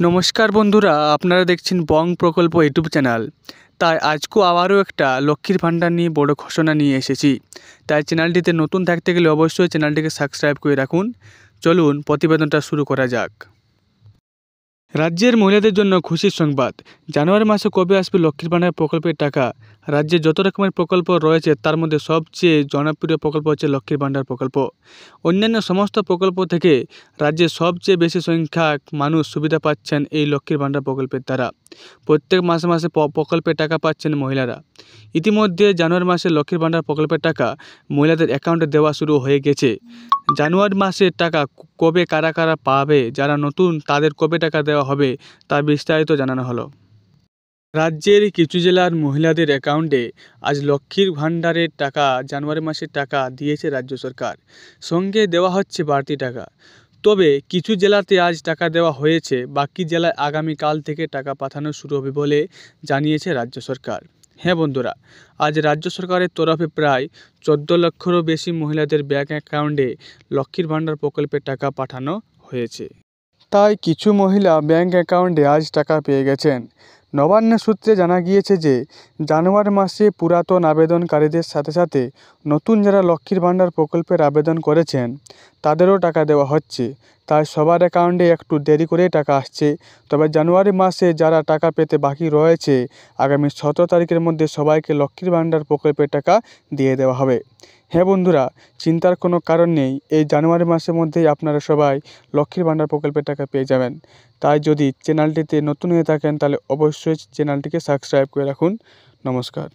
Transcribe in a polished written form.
নমস্কার বন্ধুরা, আপনারা দেখছেন বং প্রকল্প ইউটিউব চ্যানেল। তাই আজকেও আবারও একটা লক্ষ্মীর ভাণ্ডার নিয়ে বড় ঘোষণা নিয়ে এসেছি। তাই চ্যানেলটিতে নতুন থাকতে গেলে অবশ্যই চ্যানেলটিকে সাবস্ক্রাইব করে রাখুন। চলুন প্রতিবেদনটা শুরু করা যাক। রাজ্যের মহিলাদের জন্য খুশির সংবাদ। জানুয়ারি মাসে কবে আসবে লক্ষ্মীর ভাণ্ডার প্রকল্পের টাকা? রাজ্যে যত রকমের প্রকল্প রয়েছে তার মধ্যে সবচেয়ে জনপ্রিয় প্রকল্প হচ্ছে লক্ষ্মীর ভাণ্ডার প্রকল্প। অন্যান্য সমস্ত প্রকল্প থেকে রাজ্যে সবচেয়ে বেশি সংখ্যক মানুষ সুবিধা পাচ্ছেন এই লক্ষ্মীর ভাণ্ডার প্রকল্পের দ্বারা। প্রত্যেক মাসে মাসে প্রকল্পের টাকা পাচ্ছেন মহিলারা। ইতিমধ্যে জানুয়ারি মাসে লক্ষ্মীর ভাণ্ডার প্রকল্পের টাকা মহিলাদের অ্যাকাউন্টে দেওয়া শুরু হয়ে গেছে। জানুয়ারি মাসের টাকা কবে কারা কারা পাবে, যারা নতুন তাদের কবে টাকা দেওয়া হবে তার বিস্তারিত জানানো হলো। রাজ্যের কিছু জেলার মহিলাদের অ্যাকাউন্টে আজ লক্ষ্মীর ভাণ্ডারের টাকা, জানুয়ারি মাসের টাকা দিয়েছে রাজ্য সরকার। সঙ্গে দেওয়া হচ্ছে বাড়তি টাকা। তবে কিছু জেলাতে আজ টাকা দেওয়া হয়েছে, বাকি জেলায় আগামীকাল থেকে টাকা পাঠানো শুরু হবে বলে জানিয়েছে রাজ্য সরকার। হ্যাঁ বন্ধুরা, আজ রাজ্য সরকারের তরফে প্রায় 14 লক্ষেরও বেশি মহিলাদের ব্যাংক অ্যাকাউন্টে লক্ষ্মীর ভাণ্ডার প্রকল্পের টাকা পাঠানো হয়েছে। তাই কিছু মহিলা ব্যাংক অ্যাকাউন্টে আজ টাকা পেয়ে গেছেন। নবান্ন সূত্রে জানা গিয়েছে যে জানুয়ারি মাসে পুরাতন আবেদনকারীদের সাথে সাথে নতুন যারা লক্ষ্মীর ভাণ্ডার প্রকল্পের আবেদন করেছেন তাদেরও টাকা দেওয়া হচ্ছে। তাই সবার অ্যাকাউন্টে একটু দেরি করেই টাকা আসছে। তবে জানুয়ারি মাসে যারা টাকা পেতে বাকি রয়েছে, আগামী 17 তারিখের মধ্যে সবাইকে লক্ষ্মীর ভাণ্ডার প্রকল্পের টাকা দিয়ে দেওয়া হবে। হ্যাঁ বন্ধুরা, চিন্তার কোনো কারণ নেই, এই জানুয়ারি মাসের মধ্যেই আপনারা সবাই লক্ষ্মীর ভাণ্ডার প্রকল্পের টাকা পেয়ে যাবেন। তাই যদি চ্যানেলটিতে নতুন হয়ে থাকেন তাহলে অবশ্যই চ্যানেলটিকে সাবস্ক্রাইব করে রাখুন। নমস্কার।